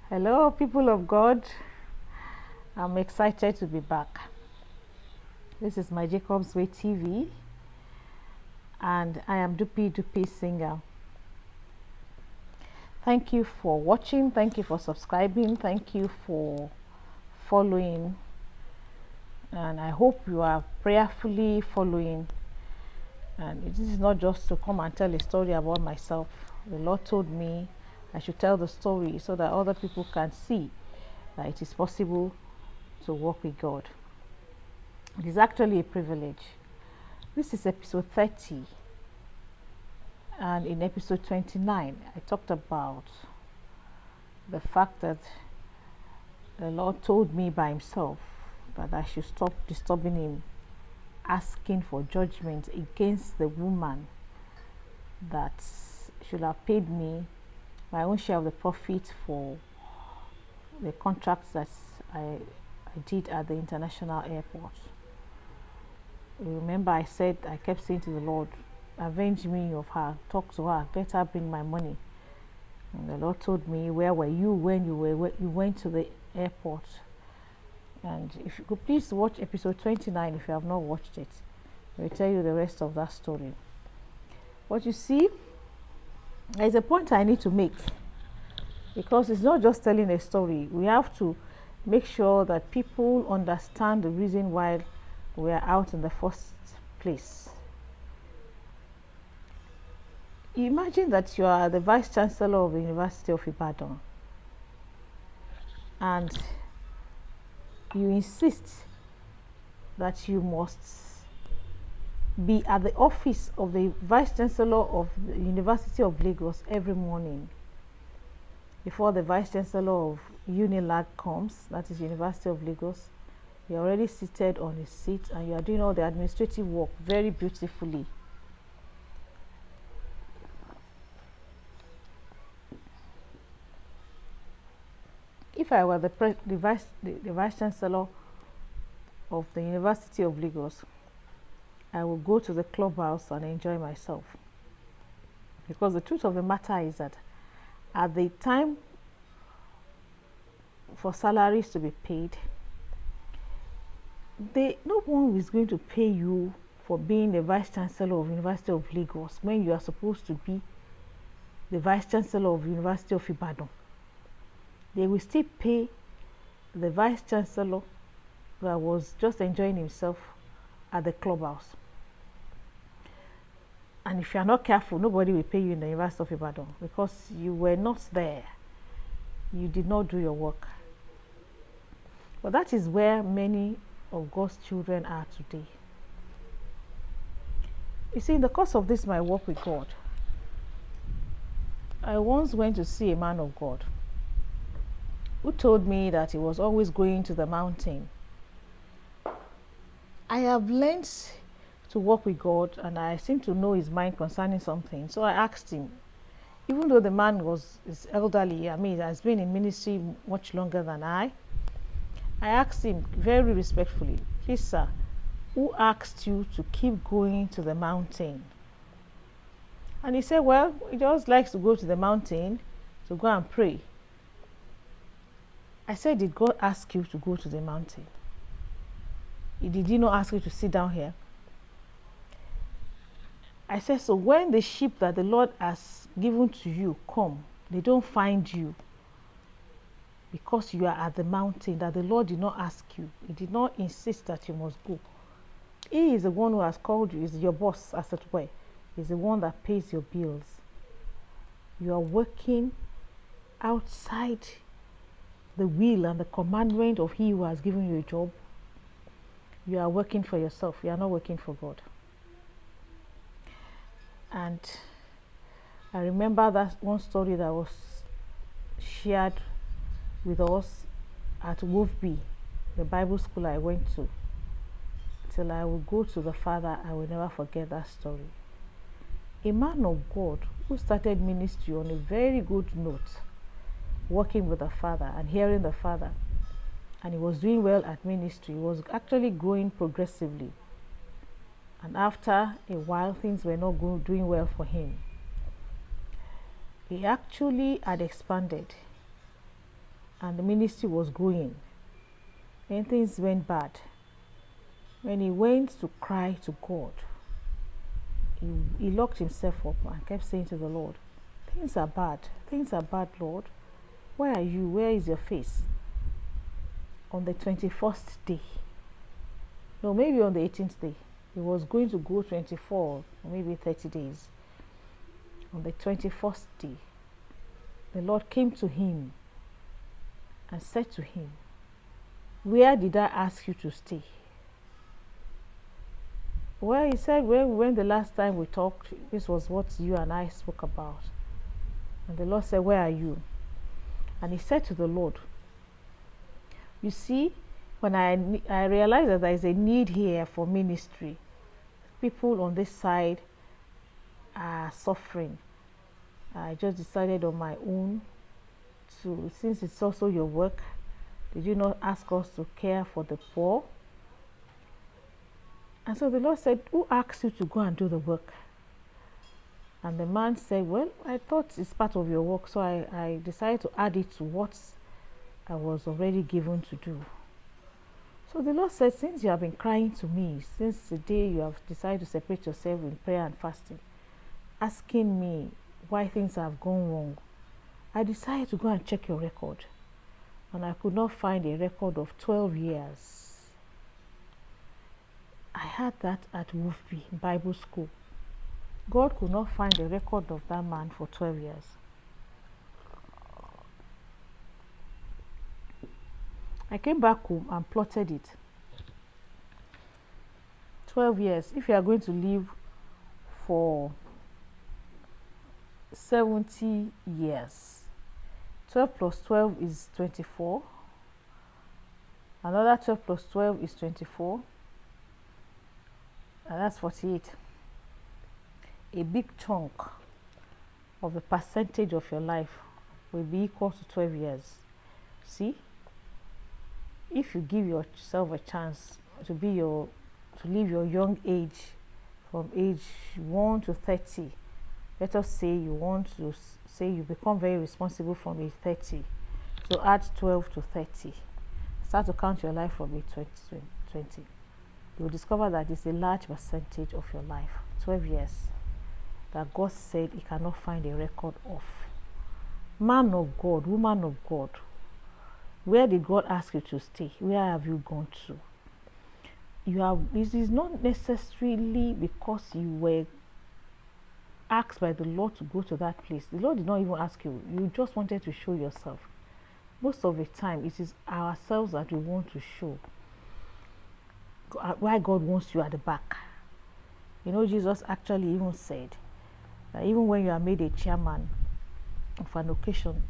Hello, people of God. I'm excited to be back. This is my Jacob's Way TV, and I am Dupi Dupi Singer. Thank you for watching. Thank you for subscribing. Thank you for following. And I hope you are prayerfully following. And this is not just to come and tell a story about myself. The Lord told me I should tell the story so that other people can see that it is possible to walk with God. It is actually a privilege. This is episode 30, and in episode 29 I talked about the fact that the Lord told me by himself that I should stop disturbing him, asking for judgment against the woman that should have paid me my own share of the profit for the contracts that I did at the international airport. Remember, I kept saying to the Lord, avenge me of her, talk to her, let her bring my money. And the Lord told me, where were you when you went to the airport? And if you could please watch episode 29 if you have not watched it. I will tell you the rest of that story. But you see, there's a point I need to make, because it's not just telling a story. We have to make sure that people understand the reason why we are out in the first place. Imagine that you are the Vice Chancellor of the University of Ibadan, and you insist that you must be at the office of the Vice Chancellor of the University of Lagos every morning before the Vice Chancellor of UNILAG comes, that is University of Lagos. You're already seated on his seat and you are doing all the administrative work very beautifully. If I were the Vice Chancellor of the University of Lagos, I would go to the clubhouse and enjoy myself. Because the truth of the matter is that at the time for salaries to be paid, no one is going to pay you for being the Vice Chancellor of University of Lagos when you are supposed to be the Vice Chancellor of University of Ibadan. They will still pay the Vice Chancellor that was just enjoying himself at the clubhouse. And if you are not careful, nobody will pay you in the University of Ibadan because you were not there. You did not do your work. But that is where many of God's children are today. You see, in the course of this, my work with God, I once went to see a man of God who told me that he was always going to the mountain. I have learned to work with God, and I seem to know his mind concerning something. So I asked him, even though the man is elderly, has been in ministry much longer than I asked him very respectfully, please sir, who asked you to keep going to the mountain? And he said, well, he just likes to go to the mountain to go and pray. I said, did God ask you to go to the mountain? Did he not ask you to sit down here? I said, so when the sheep that the Lord has given to you come, they don't find you because you are at the mountain, that the Lord did not ask you. He did not insist that you must go. He is the one who has called you, is your boss, as it were. He is the one that pays your bills. You are working outside the will and the commandment of he who has given you a job. You are working for yourself. You are not working for God. And I remember that one story that was shared with us at Wolfby, the Bible school I went to. Till I will go to the Father, I will never forget that story. A man of God who started ministry on a very good note, working with the Father and hearing the Father, and he was doing well at ministry. He was actually growing progressively. And after a while, things were not doing well for him. He actually had expanded. and the ministry was going. When things went bad, when he went to cry to God, he locked himself up and kept saying to the Lord, things are bad, Lord. Where are you? Where is your face? On the 21st day, no, maybe on the 18th day, he was going to go 24 or maybe 30 days. On the 21st day, the Lord came to him and said to him, where did I ask you to stay? Well, he said, when the last time we talked, this was what you and I spoke about. And the Lord said, where are you? And he said to the Lord, you see, when I realized that there is a need here for ministry, people on this side are suffering. I just decided on my own to, since it's also your work, did you not ask us to care for the poor? And so the Lord said, who asked you to go and do the work? And the man said, well, I thought it's part of your work, so I decided to add it to what I was already given to do. So the Lord said, since you have been crying to me, since the day you have decided to separate yourself in prayer and fasting, asking me why things have gone wrong, I decided to go and check your record. And I could not find a record of 12 years. I had that at Wolfby Bible School. God could not find a record of that man for 12 years. I came back home and plotted it. 12 years. If you are going to live for 70 years, 12 plus 12 is 24. Another 12 plus 12 is 24. And that's 48. A big chunk of the percentage of your life will be equal to 12 years. See? If you give yourself a chance to live your young age from age 1 to 30, let us say you want to say you become very responsible from age 30, so add 12 to 30, start to count your life from age 20, you will discover that it's a large percentage of your life, 12 years, that God said he cannot find a record of. Man of God, woman of God, where did God ask you to stay? Where have you gone to? This is not necessarily because you were asked by the Lord to go to that place. The Lord did not even ask you. You just wanted to show yourself. Most of the time, it is ourselves that we want to show. Why God wants you at the back. You know, Jesus actually even said that even when you are made a chairman of an occasion,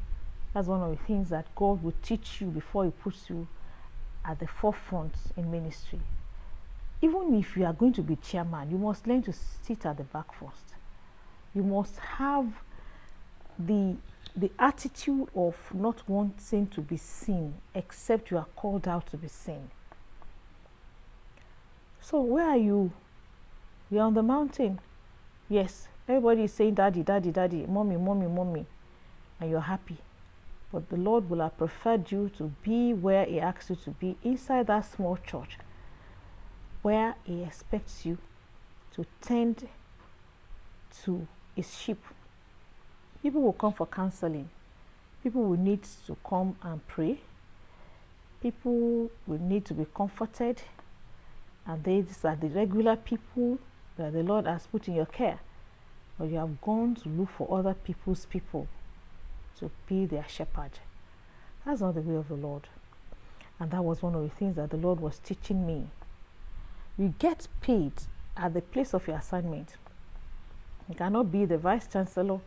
that's one of the things that God will teach you before he puts you at the forefront in ministry. Even if you are going to be chairman, you must learn to sit at the back first. You must have the attitude of not wanting to be seen, except you are called out to be seen. So where are you? You're on the mountain. Yes, everybody is saying daddy, daddy, daddy, mommy, mommy, mommy, and you're happy. But the Lord will have preferred you to be where he asks you to be, inside that small church, where he expects you to tend to his sheep. People will come for counseling. People will need to come and pray. People will need to be comforted. And these are the regular people that the Lord has put in your care. But you have gone to look for other people's people to be their shepherd. That's not the way of the Lord. And that was one of the things that the Lord was teaching me. You get paid at the place of your assignment. You cannot be the Vice Chancellor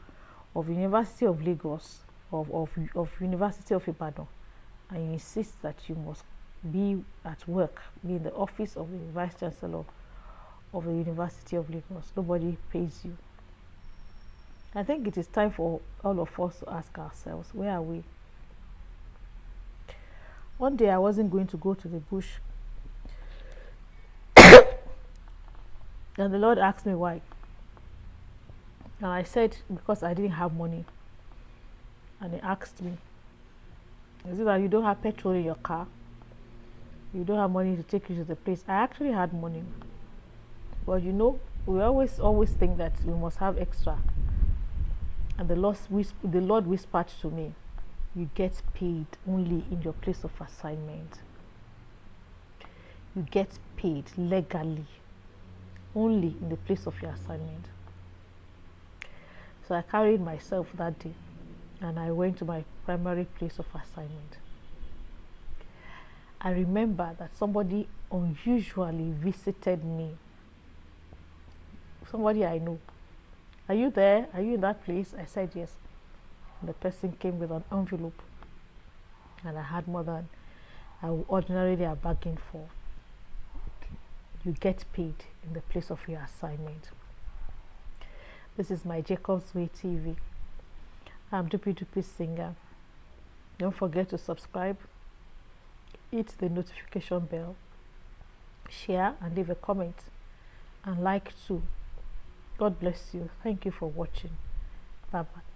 of University of Lagos, of University of Ibadan, and you insist that you must be at work, be in the office of the Vice Chancellor of the University of Lagos. Nobody pays you. I think it is time for all of us to ask ourselves, where are we? One day I wasn't going to go to the bush. And the Lord asked me why. And I said, because I didn't have money. And he asked me, Is it that you don't have petrol in your car? You don't have money to take you to the place? I actually had money, but we always think that we must have extra. And the Lord whispered to me, you get paid only in your place of assignment. You get paid legally only in the place of your assignment. So I carried myself that day and I went to my primary place of assignment. I remember that somebody unusually visited me. Somebody I know. Are you there? Are you in that place? I said yes. And the person came with an envelope, and I had more than I would ordinarily have bargained for. You get paid in the place of your assignment. This is my Jacob's Way TV. I'm Dupi Singer. Don't forget to subscribe, hit the notification bell, share and leave a comment, and like too. God bless you. Thank you for watching. Bye bye.